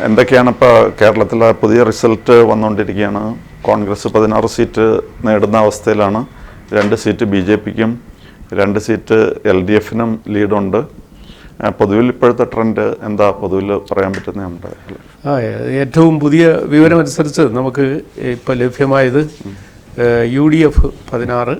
എന്തൊക്കെയാണ് ഇപ്പോൾ കേരളത്തിലെ പുതിയ റിസൾട്ട് വന്നുകൊണ്ടിരിക്കുകയാണ്. കോൺഗ്രസ് 16 സീറ്റ് നേടുന്ന അവസ്ഥയിലാണ്. 2 സീറ്റ് BJPക്കും 2 സീറ്റ് LDFനും ലീഡുണ്ട്. പൊതുവിൽ ഇപ്പോഴത്തെ ട്രെൻഡ് എന്താ പൊതുവിൽ പറയാൻ പറ്റുന്നത്? നമ്മുടെ ഏറ്റവും പുതിയ വിവരമനുസരിച്ച് നമുക്ക് ഇപ്പോൾ ലഭ്യമായത് UDF 16,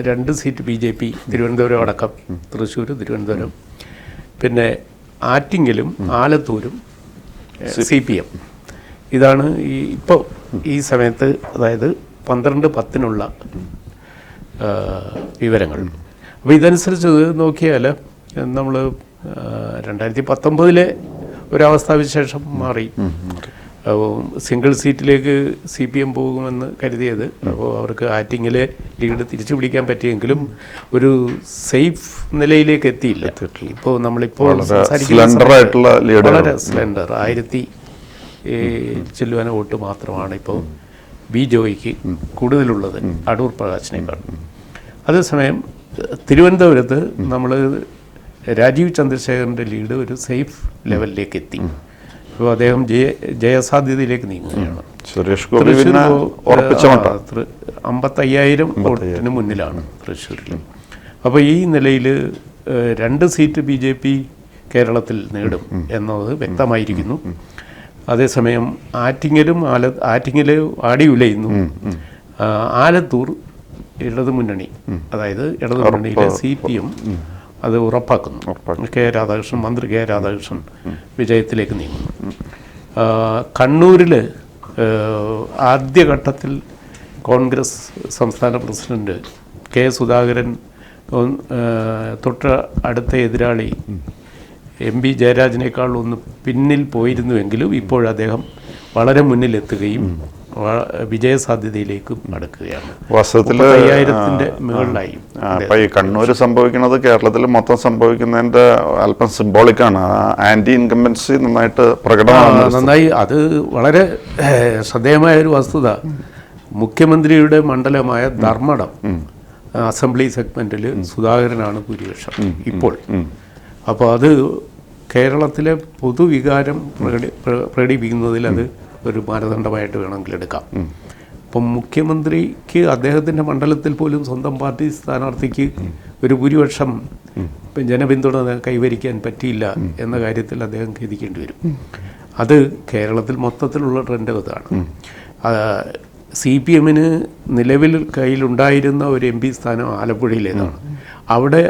2 സീറ്റ് BJP, തിരുവനന്തപുരം അടക്കം, തൃശ്ശൂർ, തിരുവനന്തപുരം, പിന്നെ ആറ്റിങ്ങലും ആലത്തൂരും CPM. ഇതാണ് ഇപ്പോൾ ഈ സമയത്ത്, അതായത് 12/10 വിവരങ്ങൾ. അപ്പോൾ ഇതനുസരിച്ച് നോക്കിയാൽ നമ്മൾ 2019 ഒരവസ്ഥാവിശേഷം മാറി. സിംഗിൾ സീറ്റിലേക്ക് CPM പോകുമെന്ന് കരുതിയത്. അപ്പോൾ അവർക്ക് ആറ്റിങ്ങിലെ ലീഡ് തിരിച്ചു പിടിക്കാൻ പറ്റിയെങ്കിലും ഒരു സേഫ് നിലയിലേക്ക് എത്തിയില്ല. ഇപ്പോൾ നമ്മളിപ്പോൾ വളരെ സ്ലെൻഡർ 1000 ചില്ലുവാന വോട്ട് മാത്രമാണ് ഇപ്പോൾ ജോയിക്ക് കൂടുതലുള്ളത്, അടൂർ പ്രകാശിനേക്കാൾ. അതേസമയം തിരുവനന്തപുരത്ത് നമ്മൾ രാജീവ് ചന്ദ്രശേഖറിൻ്റെ ലീഡ് ഒരു സേഫ് ലെവലിലേക്ക് എത്തി. ഇപ്പോൾ അദ്ദേഹം ജയസാധ്യതയിലേക്ക് നീങ്ങുകയാണ്. 55,000 വോട്ടിന് മുന്നിലാണ് തൃശ്ശൂരിൽ. അപ്പോൾ ഈ നിലയിൽ 2 സീറ്റ് BJP കേരളത്തിൽ നേടും എന്നത് വ്യക്തമായിരിക്കുന്നു. അതേസമയം ആറ്റിങ്ങൽ ആടി ഉലയുന്നു. ആലത്തൂർ ഇടതുമുന്നണി, അതായത് ഇടതുമുന്നണിയിലെ CPM അത് ഉറപ്പാക്കുന്നു. മന്ത്രി കെ രാധാകൃഷ്ണൻ വിജയത്തിലേക്ക് നീങ്ങുന്നു. കണ്ണൂരിൽ ആദ്യഘട്ടത്തിൽ കോൺഗ്രസ് സംസ്ഥാന പ്രസിഡന്റ് കെ സുധാകരൻ തൊട്ട് അടുത്ത എതിരാളി MP ജയരാജനേക്കാൾ ഒന്ന് പിന്നിൽ പോയിരുന്നുവെങ്കിലും ഇപ്പോൾ അദ്ദേഹം വളരെ മുന്നിലെത്തുകയും വിജയസാധ്യതയിലേക്കും അടുക്കുകയാണ്. വാസ്തവത്തിൽ 50,000-ന്റെ മുകളിലായി. അപ്പോൾ ഈ കണ്ണൂർ സംഭവിക്കുന്നത് കേരളത്തിൽ മൊത്തം സംഭവിക്കുന്നതിൻ്റെ അല്പം സിംബോളിക്കാണ്. ആന്റി ഇൻകംബൻസി നന്നായിട്ട് നന്നായി. അത് വളരെ ശ്രദ്ധേയമായ ഒരു വസ്തുത. മുഖ്യമന്ത്രിയുടെ മണ്ഡലമായ ധർമ്മടം അസംബ്ലി സെഗ്മെന്റിൽ സുധാകരനാണ് ഭൂരിപക്ഷം ഇപ്പോൾ. അപ്പോൾ അത് കേരളത്തിലെ പൊതുവികാരം പ്രകടിപ്പിക്കുന്നതിൽ അത് ഒരു മാനദണ്ഡമായിട്ട് വേണമെങ്കിൽ എടുക്കാം. അപ്പം മുഖ്യമന്ത്രിക്ക് അദ്ദേഹത്തിൻ്റെ മണ്ഡലത്തിൽ പോലും സ്വന്തം പാർട്ടി സ്ഥാനാർത്ഥിക്ക് ഒരു ഭൂരിപക്ഷം ജനപിന്തുണ കൈവരിക്കാൻ പറ്റിയില്ല എന്ന കാര്യത്തിൽ അദ്ദേഹം ഖേദിക്കേണ്ടി വരും. അത് കേരളത്തിൽ മൊത്തത്തിലുള്ള ട്രെൻഡ് അതാണ്. CPMന് നിലവിൽ കയ്യിലുണ്ടായിരുന്ന ഒരു MP സ്ഥാനം ആലപ്പുഴയിലേതാണ്. അവിടെ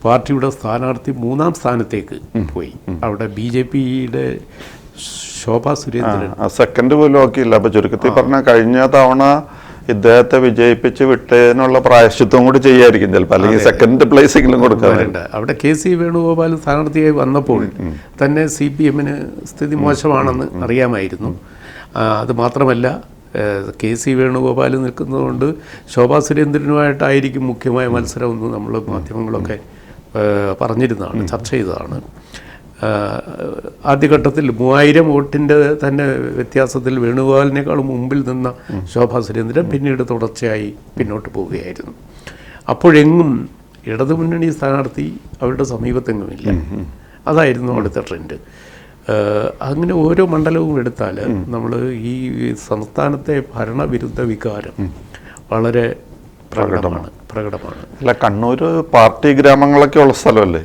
പാർട്ടിയുടെ സ്ഥാനാർത്ഥി 3ാം സ്ഥാനത്തേക്ക് പോയി. അവിടെ BJPയുടെ ശോഭാ സുരേന്ദ്രൻ സെക്കൻഡ് പോലും ആക്കിയില്ല. അപ്പൊ ചുരുക്കത്തിൽ പറഞ്ഞ കഴിഞ്ഞ തവണ ഇദ്ദേഹത്തെ വിജയിപ്പിച്ച് വിട്ടതിനുള്ള പ്രായശ്ചിത്വം കൂടി ചെയ്യായിരിക്കും ചിലപ്പോൾ, അല്ലെങ്കിൽ സെക്കൻഡ് പ്ലേസെങ്കിലും കൊടുക്കാറുണ്ട്. അവിടെ KC വേണുഗോപാൽ സ്ഥാനാർത്ഥിയായി വന്നപ്പോൾ തന്നെ CPMന് സ്ഥിതി മോശമാണെന്ന് അറിയാമായിരുന്നു. അത് മാത്രമല്ല, KC വേണുഗോപാൽ നിൽക്കുന്നതുകൊണ്ട് ശോഭാ സുരേന്ദ്രനുമായിട്ടായിരിക്കും മുഖ്യമായ മത്സരമെന്ന് നമ്മൾ മാധ്യമങ്ങളൊക്കെ പറഞ്ഞിരുന്നതാണ്, ചർച്ച ചെയ്തതാണ്. ആദ്യഘട്ടത്തിൽ 3000 വോട്ടിൻ്റെ തന്നെ വ്യത്യാസത്തിൽ വേണുഗോപാലിനേക്കാളും മുമ്പിൽ നിന്ന ശോഭാ സുരേന്ദ്രൻ പിന്നീട് തുടർച്ചയായി പിന്നോട്ട് പോവുകയായിരുന്നു. അപ്പോഴെങ്ങും ഇടതുമുന്നണി സ്ഥാനാർത്ഥി അവരുടെ സമീപത്തെങ്ങുമില്ല. അതായിരുന്നു അടുത്ത ട്രെൻഡ്. അങ്ങനെ ഓരോ മണ്ഡലവും എടുത്താൽ നമ്മൾ ഈ സംസ്ഥാനത്തെ ഭരണവിരുദ്ധ വികാരം വളരെ പ്രകടമാണ്. അല്ല, കണ്ണൂർ പാർട്ടി ഗ്രാമങ്ങളൊക്കെ ഉള്ള സ്ഥലമല്ലേ?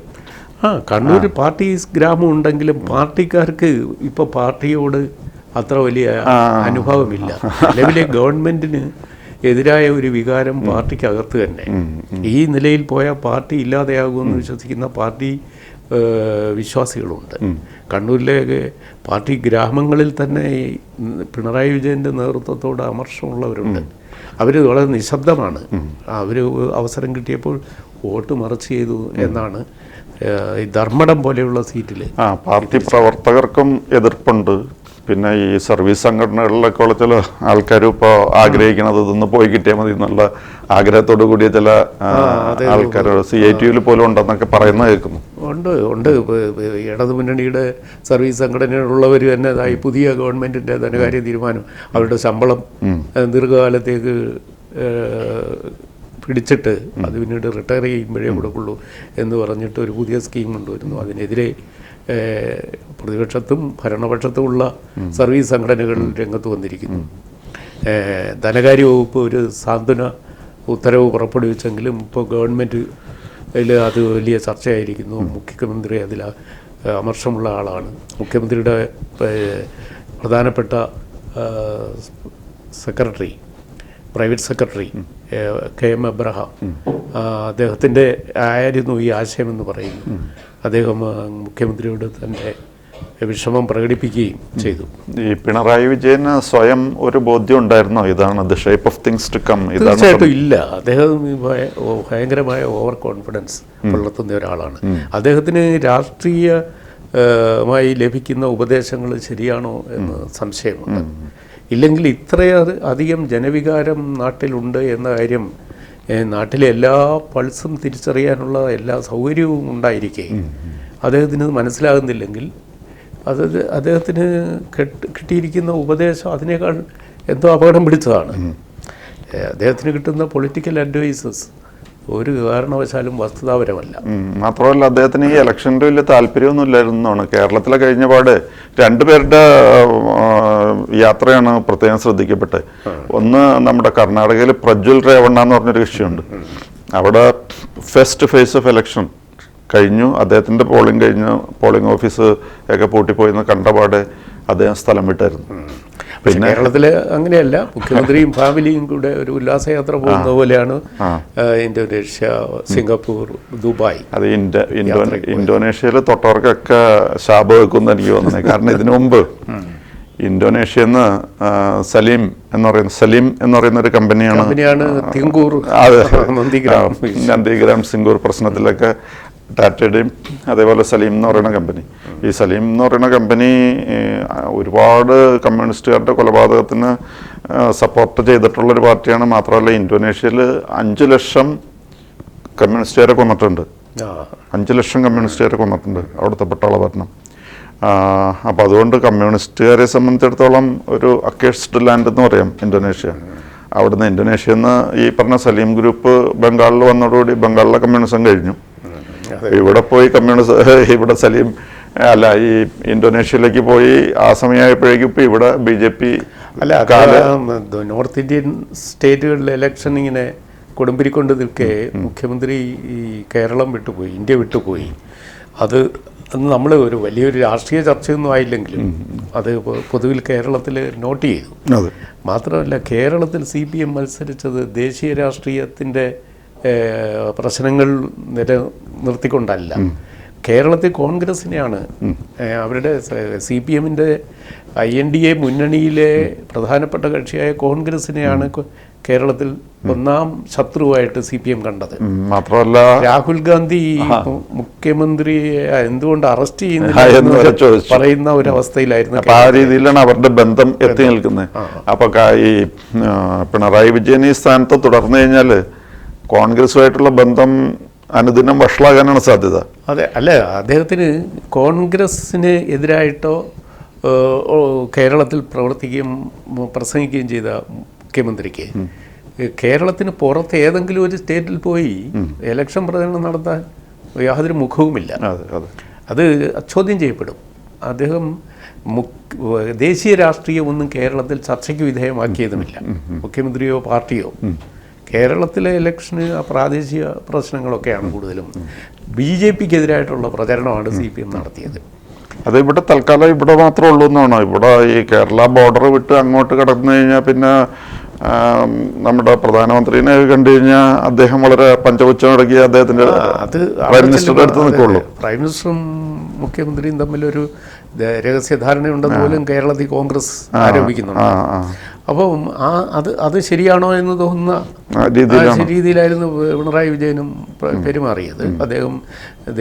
കണ്ണൂർ പാർട്ടി ഗ്രാമം ഉണ്ടെങ്കിലും പാർട്ടിക്കാർക്ക് ഇപ്പോൾ പാർട്ടിയോട് അത്ര വലിയ അനുഭവമില്ല. നിലവിലെ ഗവൺമെൻറ്റിന് എതിരായ ഒരു വികാരം പാർട്ടിക്കകത്ത് തന്നെ. ഈ നിലയിൽ പോയാൽ പാർട്ടി ഇല്ലാതെയാകുമെന്ന് വിശ്വസിക്കുന്ന പാർട്ടി വിശ്വാസികളുണ്ട്. കണ്ണൂരിലെ പാർട്ടി ഗ്രാമങ്ങളിൽ തന്നെ പിണറായി വിജയൻ്റെ നേതൃത്വത്തോട് അമർഷമുള്ളവരുണ്ട്. അവർ വളരെ നിശബ്ദമാണ്. അവർ അവസരം കിട്ടിയപ്പോൾ വോട്ട് മറച്ച് ചെയ്തു എന്നാണ്. ഈ ധർമ്മടം പോലെയുള്ള സീറ്റിൽ പാർട്ടി പ്രവർത്തകർക്കും എതിർപ്പുണ്ട്. പിന്നെ ഈ സർവീസ് സംഘടനകളിലൊക്കെ ഉള്ള ചില ആൾക്കാരും ഇപ്പോൾ ആഗ്രഹിക്കുന്നത് ഇതൊന്ന് പോയി കിട്ടിയാൽ മതി എന്നുള്ള ആഗ്രഹത്തോടു കൂടിയ ചില ആൾക്കാർ CITUവിൽ പോലും ഉണ്ടെന്നൊക്കെ പറയുന്നത് കേൾക്കുന്നു. ഉണ്ട്. ഇടതുമുന്നണിയുടെ സർവീസ് സംഘടനകളുള്ളവർ തന്നെ ഈ പുതിയ ഗവൺമെൻറ്റിൻ്റെ ധനകാര്യ തീരുമാനം, അവരുടെ ശമ്പളം ദീർഘകാലത്തേക്ക് പിടിച്ചിട്ട് അത് പിന്നീട് റിട്ടയർ ചെയ്യുമ്പോഴേ കൊടുക്കുള്ളൂ എന്ന് പറഞ്ഞിട്ട് ഒരു പുതിയ സ്കീം കൊണ്ടുവരുന്നു. അതിനെതിരെ പ്രതിപക്ഷത്തും ഭരണപക്ഷത്തുമുള്ള സർവീസ് സംഘടനകൾ രംഗത്ത് വന്നിരിക്കുന്നു. ധനകാര്യ വകുപ്പ് ഒരു സാന്ത്വന ഉത്തരവ് പുറപ്പെടുവിച്ചെങ്കിലും ഇപ്പോൾ ഗവൺമെൻറ്റിൽ അത് വലിയ ചർച്ചയായിരിക്കുന്നു. മുഖ്യമന്ത്രി അതിൽ അമർഷമുള്ള ആളാണ്. മുഖ്യമന്ത്രിയുടെ പ്രധാനപ്പെട്ട secretary, private secretary KM Abraham, അദ്ദേഹത്തിൻ്റെ ആയിരുന്നു ഈ ആശയമെന്ന് പറയുന്നു. അദ്ദേഹം മുഖ്യമന്ത്രിയോട് തൻ്റെ വിഷമം പ്രകടിപ്പിക്കുകയും ചെയ്തു. ഈ പിണറായി വിജയന് സ്വയം ഒരു ബോധ്യം ഉണ്ടായിരുന്നോ ഇതാണ് the shape of things to come? തീർച്ചയായിട്ടും ഇല്ല. അദ്ദേഹം ഭയങ്കരമായ ഓവർ കോൺഫിഡൻസ് പുലർത്തുന്ന ഒരാളാണ്. അദ്ദേഹത്തിന് രാഷ്ട്രീയമായി ലഭിക്കുന്ന ഉപദേശങ്ങൾ ശരിയാണോ എന്ന് സംശയമുണ്ട്. ഇല്ലെങ്കിൽ ഇത്രയധികം ജനവികാരം നാട്ടിലുണ്ട് എന്ന കാര്യം, നാട്ടിലെ എല്ലാ പൾസും തിരിച്ചറിയാനുള്ള എല്ലാ സൗകര്യവും ഉണ്ടായിരിക്കെ അദ്ദേഹത്തിന് മനസ്സിലാകുന്നില്ലെങ്കിൽ അദ്ദേഹത്തിന് കിട്ടിയിരിക്കുന്ന ഉപദേശം അതിനേക്കാൾ എന്തോ അപകടം പിടിച്ചതാണ്. അദ്ദേഹത്തിന് കിട്ടുന്ന പൊളിറ്റിക്കൽ അഡ്വൈസസ് ഒരു കാരണവശാലും വസ്തുതാപരമല്ല. മാത്രമല്ല അദ്ദേഹത്തിന് ഈ ഇലക്ഷനിൽ വലിയ താല്പര്യമൊന്നും ഇല്ലായിരുന്നാണ്. കേരളത്തിലെ കഴിഞ്ഞപാട് രണ്ടുപേരുടെ യാത്രയാണ് പ്രത്യേകം ശ്രദ്ധിക്കപ്പെട്ടത്. ഒന്ന് നമ്മുടെ കർണാടകയിൽ പ്രജ്വൽ രേവണ്ണ എന്ന് പറഞ്ഞൊരു കക്ഷിയുണ്ട്. അവിടെ ഫസ്റ്റ് ഫേസ് ഓഫ് ഇലക്ഷൻ കഴിഞ്ഞു, അദ്ദേഹത്തിൻ്റെ പോളിംഗ് കഴിഞ്ഞ് പോളിംഗ് ഓഫീസ് ഒക്കെ പൂട്ടിപ്പോയിന്ന് കണ്ടപാടെ അദ്ദേഹം സ്ഥലം വിട്ടായിരുന്നു. പിന്നെ കേരളത്തിൽ അങ്ങനെയല്ല, മുഖ്യമന്ത്രിയും ഫാമിലിയും കൂടെ ഒരു ഉല്ലാസയാത്ര പോകുന്ന പോലെയാണ് ഇന്തോനേഷ്യ, സിംഗപ്പൂർ, ദുബായ്. അത് ഇന്തോനേഷ്യയിൽ തൊട്ടവർക്കൊക്കെ ശാപം വെക്കുമെന്ന് എനിക്ക് തോന്നുന്നത്. കാരണം ഇതിനു മുമ്പ് ഇന്തോനേഷ്യയിൽ നിന്ന് സലീം എന്ന് പറയുന്ന ഒരു കമ്പനിയാണ് നന്ദിഗ്രാം സിംഗൂർ പ്രശ്നത്തിലൊക്കെ ടാറ്റയുടെയും അതേപോലെ സലീം എന്ന് പറയുന്ന കമ്പനി. ഈ സലീം എന്ന് പറയുന്ന കമ്പനി ഒരുപാട് കമ്മ്യൂണിസ്റ്റുകാരുടെ കൊലപാതകത്തിന് സപ്പോർട്ട് ചെയ്തിട്ടുള്ളൊരു പാർട്ടിയാണ്. മാത്രമല്ല ഇന്തോനേഷ്യയിൽ 5 ലക്ഷം കമ്മ്യൂണിസ്റ്റുകാരെ കൊന്നിട്ടുണ്ട്. 5 ലക്ഷം കമ്മ്യൂണിസ്റ്റുകാരെ കൊന്നിട്ടുണ്ട് അവിടുത്തെ പട്ടാള ഭരണം. അപ്പോൾ അതുകൊണ്ട് കമ്മ്യൂണിസ്റ്റുകാരെ സംബന്ധിച്ചിടത്തോളം ഒരു അക്കേഴ്സ്ഡ് ലാൻഡ് എന്ന് പറയാം ഇന്തോനേഷ്യ. അവിടുന്ന് ഇന്തോനേഷ്യയിൽ നിന്ന് ഈ പറഞ്ഞ സലീം ഗ്രൂപ്പ് ബംഗാളിൽ വന്നതോടുകൂടി ബംഗാളിലെ കമ്മ്യൂണിസം കഴിഞ്ഞു. ഇവിടെ പോയി ഇവിടെ സലീം അല്ല ഈ ഇന്തോനേഷ്യയിലേക്ക് പോയി ആ സമയമായപ്പോഴേക്കും ഇപ്പോൾ ഇവിടെ BJP അല്ല നോർത്ത് ഇന്ത്യൻ സ്റ്റേറ്റുകളിലെ ഇലക്ഷൻ ഇങ്ങനെ കൊടുമ്പിരിക്കൊണ്ട് നിൽക്കെ മുഖ്യമന്ത്രി ഈ കേരളം വിട്ടുപോയി, ഇന്ത്യ വിട്ടുപോയി. അത് നമ്മൾ ഒരു വലിയൊരു രാഷ്ട്രീയ ചർച്ചയൊന്നും ആയില്ലെങ്കിലും അത് പൊതുവിൽ കേരളത്തിൽ നോട്ട് ചെയ്തു. മാത്രമല്ല കേരളത്തിൽ CPM മത്സരിച്ചത് ദേശീയ രാഷ്ട്രീയത്തിൻ്റെ പ്രശ്നങ്ങൾ നിലനിർത്തിക്കൊണ്ടല്ല. കേരളത്തിൽ കോൺഗ്രസിനെയാണ് അവരുടെ CPMൻ്റെ INDA മുന്നണിയിലെ പ്രധാനപ്പെട്ട കക്ഷിയായ കോൺഗ്രസിനെയാണ് കേരളത്തിൽ ഒന്നാം ശത്രുവായിട്ട് CPM കണ്ടത്. മാത്രമല്ല രാഹുൽ ഗാന്ധി മുഖ്യമന്ത്രിയെ എന്തുകൊണ്ട് അറസ്റ്റ് ചെയ്യുന്നില്ല പറയുന്ന ഒരവസ്ഥയിലായിരുന്നു. ആ രീതിയിലാണ് അവരുടെ ബന്ധം എത്തി നിൽക്കുന്നത്. അപ്പൊ ഈ പിണറായി വിജയൻ ഈ സ്ഥാനത്ത് തുടർന്നു കഴിഞ്ഞാൽ കോൺഗ്രസുമായിട്ടുള്ള ബന്ധം അനുദിനം വഷളാകാനാണ് സാധ്യത. അതെ, അല്ല അദ്ദേഹത്തിന് കോൺഗ്രസിന് എതിരായിട്ടോ കേരളത്തിൽ പ്രവർത്തിക്കുകയും പ്രസംഗിക്കുകയും ചെയ്ത മുഖ്യമന്ത്രിക്ക് കേരളത്തിന് പുറത്ത് ഏതെങ്കിലും ഒരു സ്റ്റേറ്റിൽ പോയി ഇലക്ഷൻ പ്രചരണം നടത്താൻ യാതൊരു മുഖവുമില്ല. അത് ചോദ്യം ചെയ്യപ്പെടും. അദ്ദേഹം ദേശീയ രാഷ്ട്രീയമൊന്നും കേരളത്തിൽ ചർച്ചയ്ക്ക് വിധേയമാക്കിയതുമില്ല, മുഖ്യമന്ത്രിയോ പാർട്ടിയോ. കേരളത്തിലെ ഇലക്ഷന് ആ പ്രാദേശിക പ്രശ്നങ്ങളൊക്കെയാണ് കൂടുതലും. BJPക്കെതിരായിട്ടുള്ള പ്രചരണമാണ് CPM നടത്തിയത്. അത് ഇവിടെ തൽക്കാലം ഇവിടെ മാത്രമേ ഉള്ളൂ എന്നാണ്. ഇവിടെ ഈ കേരള ബോർഡർ വിട്ട് അങ്ങോട്ട് കടന്നു കഴിഞ്ഞാൽ പിന്നെ നമ്മുടെ പ്രധാനമന്ത്രിനെ കണ്ടു കഴിഞ്ഞാൽ അദ്ദേഹം വളരെ പഞ്ചപുച്ഛം അടക്കി അദ്ദേഹത്തിന്റെ പ്രൈം മിനിസ്റ്ററുടെ അടുത്ത് നിൽക്കുള്ളൂ. പ്രൈം മിനിസ്റ്ററും മുഖ്യമന്ത്രിയും തമ്മിലൊരു രഹസ്യധാരണയുണ്ടെന്ന് പോലും കേരളത്തിൽ കോൺഗ്രസ് ആരോപിക്കുന്നുണ്ട്. അപ്പം അത് ശരിയാണോ എന്ന് തോന്നുന്ന രീതിയിലായിരുന്നു പിണറായി വിജയനും പെരുമാറിയത്. അദ്ദേഹം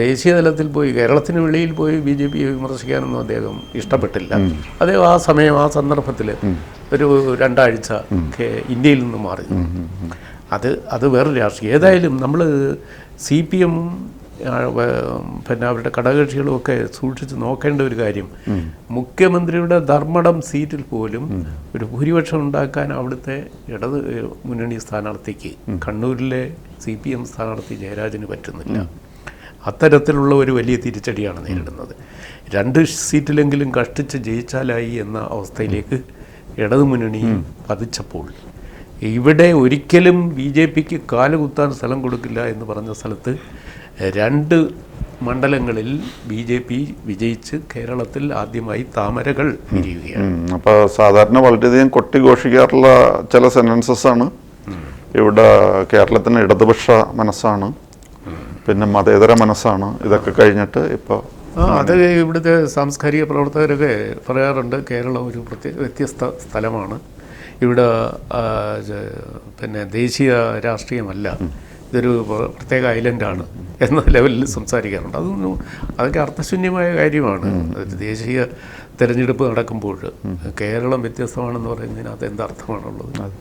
ദേശീയ തലത്തിൽ പോയി കേരളത്തിന് വെളിയിൽ പോയി BJP വിമർശിക്കാനൊന്നും അദ്ദേഹം ഇഷ്ടപ്പെട്ടില്ല. അദ്ദേഹം ആ സമയം ആ സന്ദർഭത്തിൽ ഒരു 2 ആഴ്ച ഇന്ത്യയിൽ നിന്ന് മാറി. അത് വേറൊരു രാഷ്ട്രീയം. ഏതായാലും നമ്മൾ CPM പിന്നെ അവരുടെ ഘടകകക്ഷികളും ഒക്കെ സൂക്ഷിച്ച് നോക്കേണ്ട ഒരു കാര്യം, മുഖ്യമന്ത്രിയുടെ ധർമ്മടം സീറ്റിൽ പോലും ഒരു ഭൂരിപക്ഷം ഉണ്ടാക്കാൻ അവിടുത്തെ ഇടത് മുന്നണി സ്ഥാനാർത്ഥിക്ക്, കണ്ണൂരിലെ CPM സ്ഥാനാർത്ഥി ജയരാജന് പറ്റുന്നില്ല. അത്തരത്തിലുള്ള ഒരു വലിയ തിരിച്ചടിയാണ് നേരിടുന്നത്. 2 സീറ്റിലെങ്കിലും കഷ്ടിച്ച് ജയിച്ചാലായി എന്ന അവസ്ഥയിലേക്ക് ഇടതുമുന്നണി പതിച്ചപ്പോൾ ഇവിടെ ഒരിക്കലും BJPക്ക് കാലുകുത്താൻ സ്ഥലം കൊടുക്കില്ല എന്ന് പറഞ്ഞ സ്ഥലത്ത് 2 മണ്ഡലങ്ങളിൽ BJP വിജയിച്ച് കേരളത്തിൽ ആദ്യമായി താമരകൾ വിരിയുകയാണ്. അപ്പോൾ സാധാരണ വളരെയധികം കൊട്ടിഘോഷിക്കാറുള്ള ചില സെൻറ്റൻസസ് ആണ് ഇവിടെ. കേരളത്തിന് ഇടതുപക്ഷ മനസ്സാണ്, പിന്നെ മതേതര മനസ്സാണ്, ഇതൊക്കെ കഴിഞ്ഞിട്ട് ഇപ്പോൾ അത് ഇവിടുത്തെ സാംസ്കാരിക പ്രവർത്തകരൊക്കെ പറയാറുണ്ട്, കേരളം ഒരു വ്യത്യസ്ത സ്ഥലമാണ്, ഇവിടെ പിന്നെ ദേശീയ രാഷ്ട്രീയമല്ല, ഇതൊരു പ്രത്യേക ഐലൻഡാണ് എന്ന ലെവലിൽ സംസാരിക്കാറുണ്ട്. അതൊക്കെ അർത്ഥശൂന്യമായ കാര്യമാണ്. ദേശീയ തെരഞ്ഞെടുപ്പ് നടക്കുമ്പോൾ കേരളം വ്യത്യസ്തമാണെന്ന് പറയുന്നതിനകത്ത് എന്തർത്ഥമാണുള്ളത്?